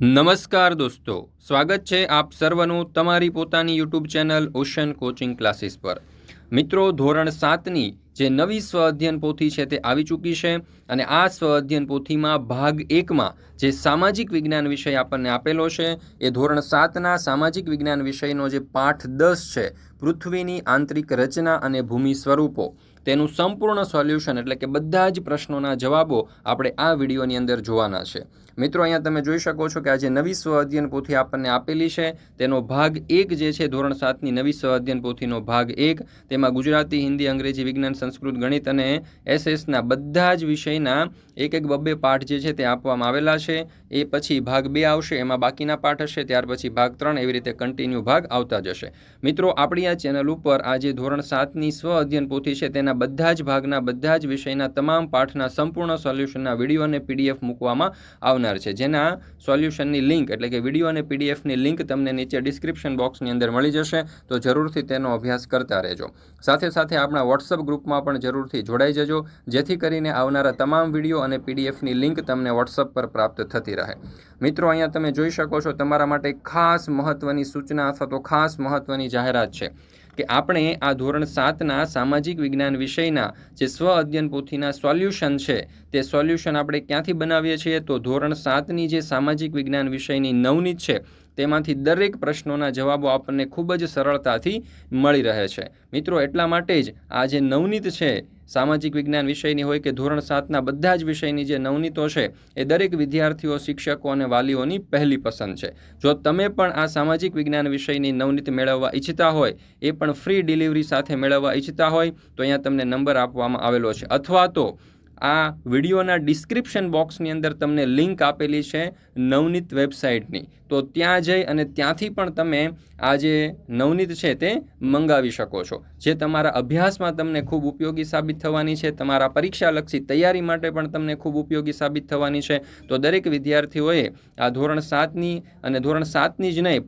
નમસ્કાર દોસ્તો, સ્વાગત છે આપ સર્વનું તમારી પોતાની YouTube channel ocean coaching classes પર। મિત્રો, ધોરણ 7ની જે નવી સ્વ અધ્યયન પોથી છે તે આવી ચૂકી છે અને આ સ્વ અધ્યયન પોથીમાં ભાગ 1માં જે સામાજિક વિજ્ઞાન વિષય આપણને આપેલો છે એ ધોરણ 7ના સામાજિક વિજ્ઞાન વિષયનો જે પાઠ 10 છે, પૃથ્વીની આંતરિક રચના અને ભૂમિ સ્વરૂપો, તેનું સંપૂર્ણ સોલ્યુશન એટલે કે બધા જ પ્રશ્નોના જવાબો આપણે આ વિડીયોની અંદર જોવાના છે। મિત્રો, અહીંયા તમે જોઈ શકો છો કે આ જે નવી સ્વ અધ્યયન પોથી આપણને આપેલી છે તેનો ભાગ 1 જે છે ધોરણ 7ની નવી સ્વ અધ્યયન પોથીનો ભાગ 1, તેમાં ગુજરાતી, હિન્દી, અંગ્રેજી, વિજ્ઞાન, સંસ્કૃત, ગણિત અને એસએસના બધા જ વિષયના એક બબ્બે પાઠ જે છે તે આપવામાં આવેલા છે। એ પછી ભાગ 2 આવશે, એમાં બાકીના પાઠ હશે, ત્યાર પછી ભાગ 3, એવી રીતે કન્ટિન્યુ ભાગ આવતા જશે। મિત્રો, આપણી આ ચેનલ ઉપર આ જે ધોરણ 7ની સ્વ અધ્યયન પોથી છે તેના બધા જ ભાગના બધા જ વિષયના તમામ પાઠના સંપૂર્ણ સોલ્યુશનના વિડીયો અને પીડીએફ મૂકવામાં આવનાર છે, જેના સોલ્યુશનની લિંક એટલે કે વિડીયો અને પીડીએફની લિંક તમને નીચે ડિસ્ક્રિપ્શન બોક્સની અંદર મળી જશે, તો જરૂરથી તેનો અભ્યાસ કરતા રહેજો। સાથે સાથે આપણા વોટ્સઅપ ગ્રુપમાં પણ જરૂરથી જોડાઈ જજો, જેથી કરીને આવનારા તમામ વિડીયો અને પીડીએફની લિંક તમને વોટ્સઅપ પર પ્રાપ્ત થતી રહે। મિત્રો, અહીંયા તમે જોઈ શકો છો, તમારા માટે ખાસ મહત્વની સૂચના અથવા તો ખાસ મહત્વની જાહેરાત છે કે આપણે આ ધોરણ 7ના સામાજિક વિજ્ઞાન વિષયના જે સ્વ અધ્યયન પોથીના સોલ્યુશન છે તે સોલ્યુશન આપણે ક્યાંથી બનાવીએ છીએ, તો ધોરણ 7ની જે સામાજિક વિજ્ઞાન વિષયની નવનીત છે તેમાંથી દરેક પ્રશ્નોના જવાબો આપણને ખૂબ જ સરળતાથી મળી રહે છે। મિત્રો, એટલા માટે જ આ જે નવનીત છે સામાજિક વિજ્ઞાન વિષયની હોય કે ધોરણ 7ના બધા જ વિષયની જે નવનીતો છે એ દરેક વિદ્યાર્થીઓ, શિક્ષકો અને વાલીઓની પહેલી પસંદ છે। જો તમે પણ આ સામાજિક વિજ્ઞાન વિષયની નવનીત મેળવવા ઈચ્છતા હોય, એ પણ ફ્રી ડિલિવરી સાથે મેળવવા ઈચ્છતા હોય, તો અહીંયા તમને નંબર આપવામાં આવેલો છે, અથવા તો આ વિડીયોના ડિસ્ક્રિપ્શન બોક્સની અંદર તમને લિંક આપેલી છે નવનીત વેબસાઇટની, તો ત્યાં જઈ અને ત્યાંથી પણ તમે આ જે નવનીત છે તે મંગાવી શકો છો, જે તમારા અભ્યાસમાં તમને ખૂબ ઉપયોગી સાબિત થવાની છે, તમારા પરીક્ષાલક્ષી તૈયારી માટે પણ તમને ખૂબ ઉપયોગી સાબિત થવાની છે। તો દરેક વિદ્યાર્થીઓએ આ ધોરણ 7ની અને ધોરણ 7ની જ નહીં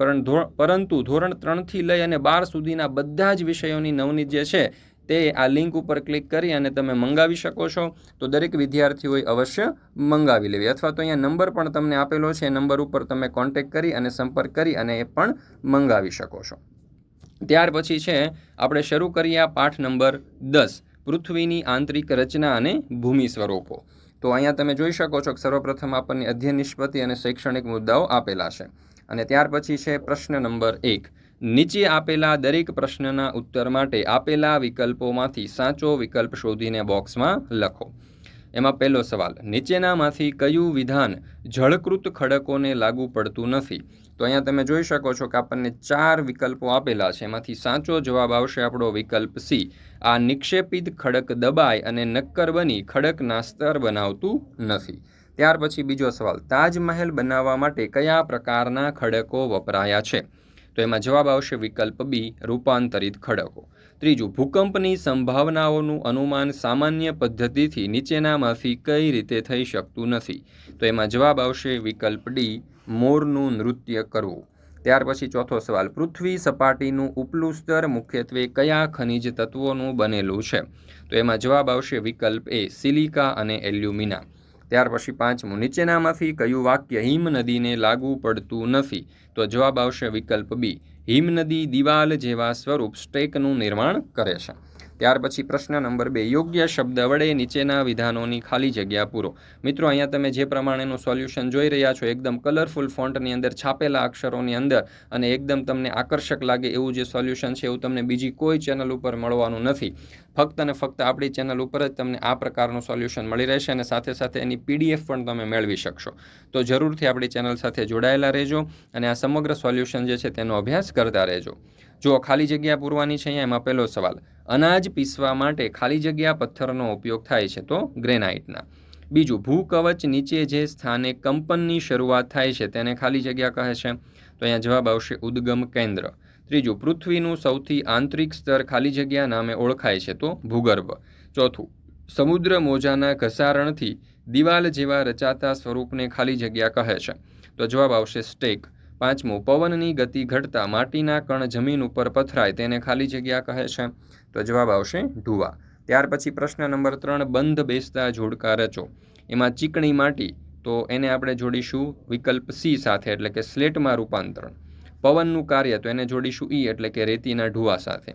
પરંતુ ધોરણ 3થી લઈ અને 12 સુધીના બધા જ વિષયોની નવનીત જે છે તે આ લિંક ઉપર ક્લિક કરી અને તમે મંગાવી શકો છો। તો દરેક વિદ્યાર્થીઓએ અવશ્ય મંગાવી લેવી, અથવા તો અહીંયા નંબર પણ તમને આપેલો છે, નંબર ઉપર તમે કોન્ટેક્ટ કરી અને સંપર્ક કરી અને એ પણ મંગાવી શકો છો। ત્યાર પછી છે આપણે શરૂ કરીએ આ પાઠ નંબર 10, પૃથ્વીની આંતરિક રચના અને ભૂમિ સ્વરૂપો। તો અહીંયા તમે જોઈ શકો છો કે સર્વપ્રથમ આપણને અધ્યયન નિષ્પત્તિ અને શૈક્ષણિક મુદ્દાઓ આપેલા છે, અને ત્યાર પછી છે પ્રશ્ન નંબર 1, નીચે આપેલા દરેક પ્રશ્નના ઉત્તર માટે આપેલા વિકલ્પોમાંથી સાચો વિકલ્પ શોધીને બોક્સમાં લખો। એમાં પહેલો સવાલ, નીચેનામાંથી કયું વિધાન જળકૃત ખડકોને લાગુ પડતું નથી? તો અહીંયા તમે જોઈ શકો છો કે આપણને 4 વિકલ્પો આપેલા છે, એમાંથી સાચો જવાબ આવશે આપણો વિકલ્પ સી, આ નિક્ષેપિત ખડક દબાય અને નક્કર બની ખડકના સ્તર બનાવતું નથી। ત્યાર પછી બીજો સવાલ, તાજમહેલ બનાવવા માટે કયા પ્રકારના ખડકો વપરાયા છે? તો એમાં જવાબ આવશે વિકલ્પ બી, રૂપાંતરિત ખડકો। ત્રીજું, ભૂકંપની સંભાવનાઓનું અનુમાન સામાન્ય પદ્ધતિથી નીચેનામાંથી કઈ રીતે થઈ શકતું નથી? તો એમાં જવાબ આવશે વિકલ્પ ડી, મોરનું નૃત્ય કરવું। ત્યાર પછી ચોથો સવાલ, પૃથ્વી સપાટીનું ઉપલું સ્તર મુખ્યત્વે કયા ખનિજ તત્વોનું બનેલું છે? તો એમાં જવાબ આવશે વિકલ્પ એ, સિલિકા અને એલ્યુમિના। ત્યાર પછી પાંચમું, નીચેનામાંથી કયું વાક્ય હિમનદીને લાગુ પડતું નથી? તો જવાબ આવશે વિકલ્પ બી, હિમનદી દિવાલ જેવા સ્વરૂપ સ્ટેકનું નિર્માણ કરે છે। ત્યાર પછી પ્રશ્ન નંબર 2, યોગ્ય શબ્દ વડે નીચેના વિધાનોની ખાલી જગ્યા પૂરો। મિત્રો, અહીંયા તમે જે પ્રમાણેનું સોલ્યુશન જોઈ રહ્યા છો, એકદમ કલરફુલ ફોન્ટની અંદર છાપેલા અક્ષરોની અંદર અને એકદમ તમને આકર્ષક લાગે એવું જે સોલ્યુશન છે એવું તમને બીજી કોઈ ચેનલ ઉપર મળવાનું નથી। ફક્ત અને ફક્ત આપણી ચેનલ ઉપર જ તમને આ પ્રકારનું સોલ્યુશન મળી રહેશે, અને સાથે સાથે એની પીડીએફ પણ તમે મેળવી શકશો। તો જરૂરથી આપણી ચેનલ સાથે જોડાયેલા રહેજો અને આ સમગ્ર સોલ્યુશન જે છે તેનો અભ્યાસ કરતા રહેજો। જો ખાલી જગ્યા પૂરવાની છે, અહીંયા એમાં પહેલો સવાલ, અનાજ પીસવા માટે ખાલી જગ્યા પથ્થરનો ઉપયોગ થાય છે, તો ગ્રેનાઇટના। બીજું, ભૂકવચ નીચે જે સ્થાને કંપનની શરૂઆત થાય છે તેને ખાલી જગ્યા કહે છે? તો અહીંયા જવાબ આવશે ઉદ્ગમ કેન્દ્ર। ત્રીજું, પૃથ્વીનું સૌથી આંતરિક સ્તર ખાલી જગ્યા નામે ઓળખાય છે, તો ભૂગર્ભ। ચોથું, સમુદ્ર મોજાના ઘસારણથી દિવાલ જેવા રચાતા સ્વરૂપને ખાલી જગ્યા કહે છે? તો જવાબ આવશે સ્ટેક। પાંચમું, પવનની ગતિ ઘટતા માટીના કણ જમીન ઉપર પથરાય તેને ખાલી જગ્યા કહે છે? તો જવાબ આવશે ઢૂવા। ત્યાર પછી પ્રશ્ન નંબર 3, બંધ બેસતા જોડકા રચો। એમાં ચીકણી માટી તો એને આપણે જોડીશું વિકલ્પ સી સાથે, એટલે કે સ્લેટમાં રૂપાંતરણ. પવનનું કાર્ય તો એને જોડીશું ઈ, એટલે કે રેતીના ઢુવા સાથે.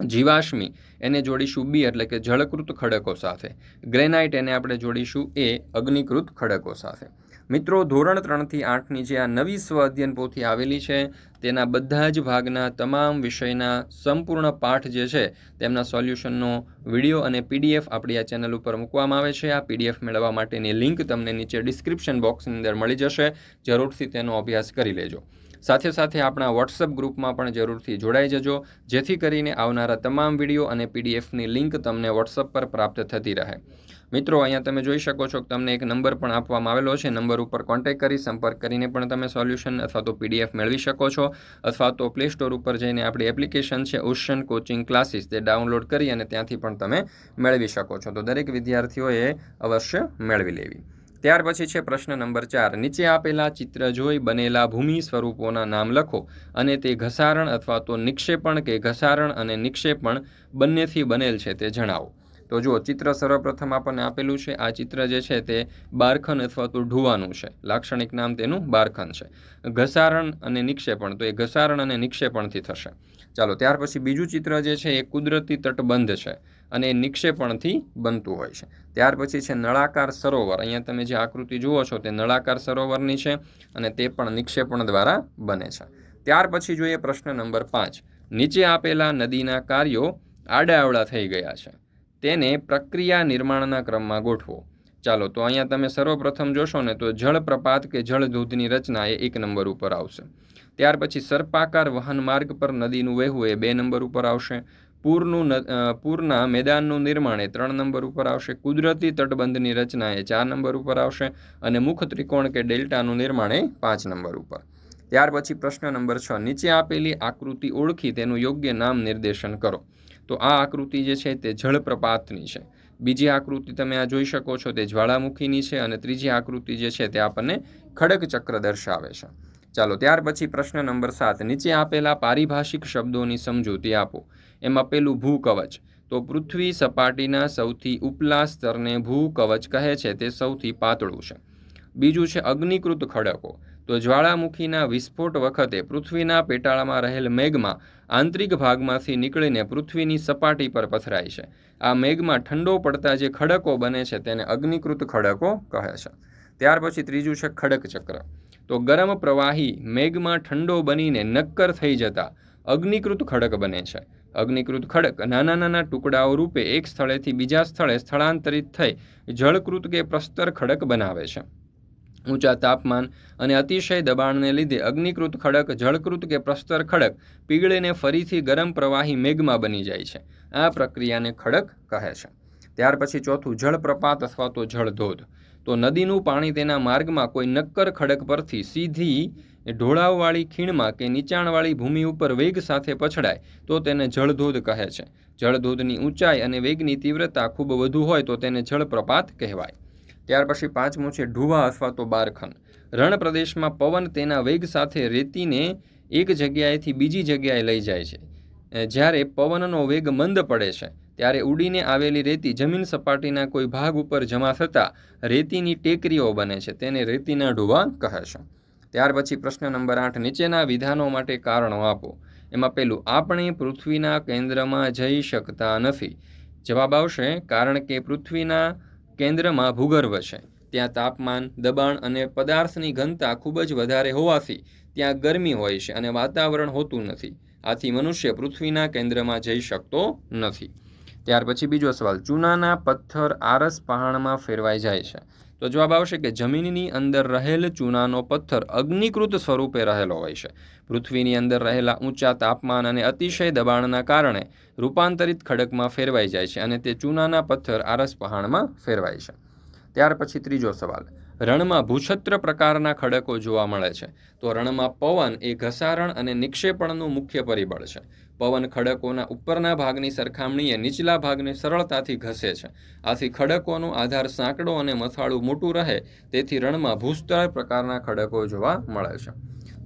જીવાશ્મી એને જોડીશું બી, એટલે કે જળકૃત ખડકો સાથે. ગ્રેનાઇટ એને આપણે જોડીશું એ, અગ્નિકૃત ખડકો સાથે. મિત્રો, ધોરણ 3 થી 8ની જે આ નવી સ્વ અધ્યયન પોથી આવેલી છે તેના બધા જ ભાગના તમામ વિષયના સંપૂર્ણ પાઠ જે છે તેમના સોલ્યુશનનો વિડીયો અને પીડીએફ આપણી આ ચેનલ ઉપર મૂકવામાં આવે છે. આ પીડીએફ મેળવવા માટેની લિંક તમને નીચે ડિસ્ક્રિપ્શન બોક્સની અંદર મળી જશે. જરૂરથી તેનો અભ્યાસ કરી લેજો. સાથે સાથે આપણા વોટ્સઅપ ગ્રુપમાં પણ જરૂરથી જોડાઈ જજો, જેથી કરીને આવનારા તમામ વિડીયો અને પીડીએફની લિંક તમને વોટ્સઅપ પર પ્રાપ્ત થતી રહે. મિત્રો, અહીંયા તમે જોઈ શકો છો કે તમને એક નંબર પણ આપવામાં આવેલો છે. નંબર ઉપર કોન્ટેક્ટ કરી સંપર્ક કરીને પણ તમે સોલ્યુશન અથવા તો પીડીએફ મેળવી શકો છો, અથવા તો પ્લે સ્ટોર ઉપર જઈને આપણી એપ્લિકેશન છે ઓશન કોચિંગ ક્લાસીસ, તે ડાઉનલોડ કરી અને ત્યાંથી પણ તમે મેળવી શકો છો. તો દરેક વિદ્યાર્થીઓએ અવશ્ય મેળવી લેવી. ત્યાર પછી છે પ્રશ્ન નંબર 4. નીચે આપેલા ચિત્ર જોઈ બનેલા ભૂમિ સ્વરૂપોના નામ લખો અને તે ઘસારણ અથવા તો નિક્ષેપણ કે ઘસારણ અને નિક્ષેપણ બંનેથી બનેલ છે તે જણાવો. તો જો ચિત્ર સર્વપ્રથમ આપણને આપેલું છે. આ ચિત્ર જે છે તે બારખન અથવા તો ઢુવાનું છે. લાક્ષણિક નામ તેનું બારખન છે. ઘસારણ અને નિક્ષેપણ, તો એ ઘસારણ અને નિક્ષેપણથી થશે. ચાલો, ત્યાર પછી બીજું ચિત્ર જે છે એ કુદરતી તટબંધ છે અને એ નિક્ષેપણથી બનતું હોય છે. ત્યાર પછી છે નળાકાર સરોવર. અહીંયા તમે જે આકૃતિ જુઓ છો તે નળાકાર સરોવરની છે અને તે પણ નિક્ષેપણ દ્વારા બને છે. ત્યાર પછી જોઈએ પ્રશ્ન નંબર 5. નીચે આપેલા નદીના કાર્યો આડાઅવળા થઈ ગયા છે, તેને પ્રક્રિયા નિર્માણના ક્રમમાં ગોઠવો. ચાલો, તો અહીંયા તમે સર્વપ્રથમ જોશો ને તો જળપ્રપાત કે જળધોધની રચના એ 1 નંબર ઉપર આવશે. ત્યાર પછી સર્પાકાર વહન માર્ગ પર નદીનું વહેવું એ 2 નંબર ઉપર આવશે. પૂરના મેદાનનું નિર્માણ એ 3 નંબર ઉપર આવશે. કુદરતી તટબંધની રચના એ 4 નંબર ઉપર આવશે અને મુખ ત્રિકોણ કે ડેલ્ટાનું નિર્માણ એ 5 નંબર ઉપર. ત્યાર પછી પ્રશ્ન નંબર 6. નીચે આપેલી આકૃતિ ઓળખી તેનું યોગ્ય નામ નિર્દેશન કરો. તો આ આકૃતિ જે છે તે જળપ્રપાતની છે. બીજી આકૃતિ તમે આ જોઈ શકો છો તે જ્વાળામુખીની છે અને ત્રીજી આકૃતિ જે છે તે આપણને ખડક ચક્ર દર્શાવે છે. ચાલો, ત્યાર પછી પ્રશ્ન નંબર 7. નીચે આપેલા પારિભાષિક શબ્દોની સમજૂતી આપો. એમાં પેલું ભૂકવચ. તો પૃથ્વી સપાટીના સૌથી ઉપલા સ્તરને ભૂકવચ કહે છે, તે સૌથી પાતળું છે. બીજું છે અગ્નિકૃત ખડકો. તો જ્વાળામુખીના વિસ્ફોટ વખતે પૃથ્વીના પેટાળમાં રહેલ મેઘમાં આંતરિક ભાગમાંથી નીકળીને પૃથ્વીની સપાટી પર પથરાય છે. આ મેઘમાં ઠંડો પડતા જે ખડકો બને છે તેને અગ્નિકૃત ખડકો કહે છે. ત્યાર પછી ત્રીજું છે ખડક ચક્ર. તો ગરમ પ્રવાહી મેઘમાં ઠંડો બનીને નક્કર થઈ જતા અગ્નિકૃત ખડક બને છે. અગ્નિકૃત ખડક નાના નાના ટુકડાઓ રૂપે એક સ્થળેથી બીજા સ્થળે સ્થળાંતરિત થઈ જળકૃત કે પ્રસ્તર ખડક બનાવે છે. ઊંચા તાપમાન અને અતિશય દબાણને લીધે અગ્નિકૃત ખડક જળકૃત કે પ્રસ્તર ખડક પીગળીને ફરીથી ગરમ પ્રવાહી મેઘમાં બની જાય છે. આ પ્રક્રિયાને ખડક કહે છે. ત્યાર પછી ચોથું જળપ્રપાત અથવા તો જળધોધ. તો નદીનું પાણી તેના માર્ગમાં કોઈ નક્કર ખડક પરથી સીધી ઢોળાવવાળી ખીણમાં કે નીચાણવાળી ભૂમિ ઉપર વેગ સાથે પછડાય તો તેને જળધોધ કહે છે. જળધોધની ઊંચાઈ અને વેગની તીવ્રતા ખૂબ વધુ હોય તો તેને જળપ્રપાત કહેવાય. ત્યાર પછી પાંચમું છે ઢુવા અથવા તો બારખન. રણ પ્રદેશમાં પવન તેના વેગ સાથે રેતીને એક જગ્યાએથી બીજી જગ્યાએ લઈ જાય છે. જ્યારે પવનનો વેગ મંદ પડે છે ત્યારે ઉડીને આવેલી રેતી જમીન સપાટીના કોઈ ભાગ ઉપર જમા થતાં રેતીની ટેકરીઓ બને છે, તેને રેતીના ઢુવા કહે છે. ત્યાર પછી પ્રશ્ન નંબર 8. નીચેના વિધાનો માટે કારણો આપો. એમાં પહેલું, આપણે પૃથ્વીના કેન્દ્રમાં જઈ શકતા નથી. જવાબ આવશે કારણ કે પૃથ્વીના કેન્દ્રમાં ભૂગર્ભ છે. ત્યાં તાપમાન, દબાણ અને પદાર્થની ઘનતા ખૂબ જ વધારે હોવાથી ત્યાં ગરમી હોય છે અને વાતાવરણ હોતું નથી. આથી મનુષ્ય પૃથ્વીના કેન્દ્રમાં જઈ શકતો નથી. ત્યાર પછી બીજો સવાલ, ચૂનાના પથ્થર આરસ પહાણમાં ફેરવાઈ જાય છે. તો જવાબ આવશે કે જમીનની અંદર રહેલ ચૂનાનો પથ્થર અગ્નિકૃત સ્વરૂપે રહેલો હોય છે. પૃથ્વીની અંદર રહેલા ઊંચા તાપમાન અને અતિશય દબાણના કારણે રૂપાંતરિત ખડકમાં ફેરવાઈ જાય છે અને તે ચૂનાના પથ્થર આરસ પહાણમાં ફેરવાય છે. ત્યાર પછી ત્રીજો સવાલ, રણમાં ભૂછત્ર પ્રકારના ખડકો જોવા મળે છે. તો રણમાં પવન એ ઘસારણ અને નિક્ષેપણનું મુખ્ય પરિબળ છે. પવન ખડકોના ઉપરના ભાગની સરખામણીએ નીચલા ભાગને સરળતાથી ઘસે છે. આથી ખડકોનો આધાર સાંકડો અને મથાળું મોટું રહે તેથી રણમાં ભૂસ્તર પ્રકારના ખડકો જોવા મળે છે.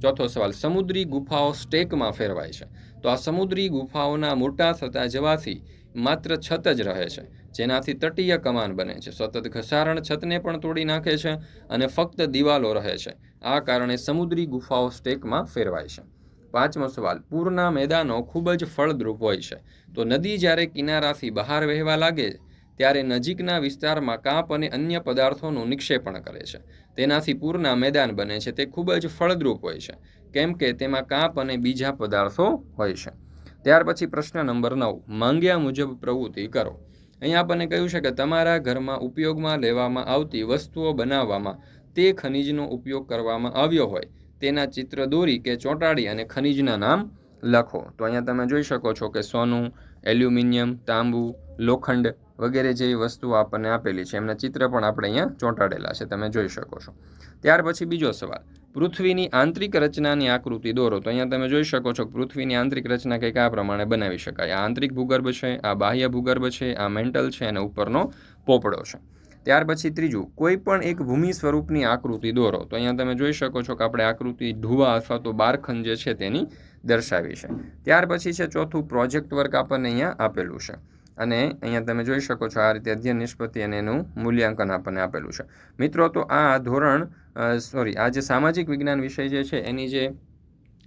ચોથો સવાલ, સમુદ્રી ગુફાઓ સ્ટેકમાં ફેરવાય છે. તો આ સમુદ્રી ગુફાઓના મોટા થતા જવાથી માત્ર છત જ રહે છે. જેનાથી તટીય કમાન બને છે. સતત ઘસારણ છતને પણ તોડી નાખે છે અને ફક્ત દિવાલો રહે છે. આ કારણે સમુદ્રી ગુફાઓ સ્ટેકમાં ફેરવાય છે. 5મો સવાલ, પૂરના મેદાનો ખૂબ જ ફળદ્રુપ હોય છે. તો નદી જ્યારે કિનારાથી બહાર વહેવા લાગે ત્યારે નજીકના વિસ્તારમાં કાંપ અને અન્ય પદાર્થોનું નિક્ષેપણ કરે છે. તેનાથી પૂરના મેદાન બને છે. તે ખૂબ જ ફળદ્રુપ હોય છે, કેમ કે તેમાં કાંપ અને બીજા પદાર્થો હોય છે. ત્યાર પછી પ્રશ્ન નંબર 9, માંગ્યા મુજબ પ્રવૃત્તિ કરો. અહીંયા આપણને કહ્યું છે કે તમારા ઘરમાં ઉપયોગમાં લેવામાં આવતી વસ્તુઓ બનાવવામાં તે ખનિજનો ઉપયોગ કરવામાં આવ્યો હોય તેના ચિત્ર દોરી કે ચોંટાડી અને ખનિજના નામ લખો. તો અહીંયા તમે જોઈ શકો છો કે સોનું, એલ્યુમિનિયમ, તાંબુ, લોખંડ વગેરે જેવી વસ્તુઓ આપણને આપેલી છે. એમના ચિત્ર પણ આપણે અહીંયા ચોંટાડેલા છે, તમે જોઈ શકો છો. ત્યાર પછી બીજો સવાલ, પૃથ્વીની આંતરિક રચનાની આકૃતિ દોરો. તો અહીંયા તમે જોઈ શકો છો પૃથ્વીની આંતરિક રચના કંઈક આ પ્રમાણે બનાવી શકાય. આ આંતરિક ભૂગર્ભ છે, આ બાહ્ય ભૂગર્ભ છે, આ મેન્ટલ છે અને ઉપરનો પોપડો છે. ત્યાર પછી ત્રીજું, કોઈ પણ એક ભૂમિ સ્વરૂપની આકૃતિ દોરો. તો અહીંયા તમે જોઈ શકો છો કે આપણે આકૃતિ ઢુવા અથવા તો બારખંડ જે છે તેની દર્શાવી છે. ત્યાર પછી છે ચોથું, પ્રોજેક્ટ વર્ક આપણને અહીંયા આપેલું છે અને અહીંયા તમે જોઈ શકો છો આ રીતે અધ્યયન નિષ્પત્તિ અને એનું મૂલ્યાંકન આપણને આપેલું છે. મિત્રો, તો આ આ જે સામાજિક વિજ્ઞાન વિષય જે છે એની જે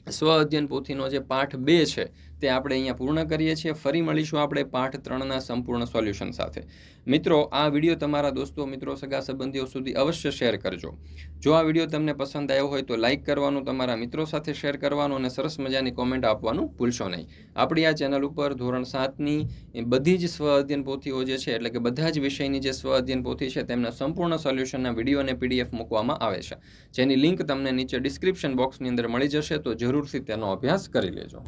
સ્વ અધ્યયન પોથીનો જે પાઠ 2 છે તે આપણે અહીંયા પૂર્ણ કરીએ છીએ. ફરી મળીશું આપણે પાઠ 3ના સંપૂર્ણ સોલ્યુશન સાથે. મિત્રો, આ વિડીયો તમારા દોસ્તો, મિત્રો, સગા સંબંધીઓ સુધી અવશ્ય શેર કરજો. જો આ વિડીયો તમને પસંદ આવ્યો હોય તો લાઇક કરવાનું, તમારા મિત્રો સાથે શેર કરવાનું અને સરસ મજાની કોમેન્ટ આપવાનું ભૂલશો નહીં. આપણી આ ચેનલ ઉપર ધોરણ 7ની બધી જ સ્વ અધ્યયન પોથીઓ જે છે, એટલે કે બધા જ વિષયની જે સ્વ અધ્યયન પોથી છે તેમના સંપૂર્ણ સોલ્યુશનના વિડીયો અને PDF મૂકવામાં આવે છે, જેની લિંક તમને નીચે ડિસ્ક્રિપ્શન બોક્સની અંદર મળી જશે. તો જરૂરથી તેનો અભ્યાસ કરી લેજો.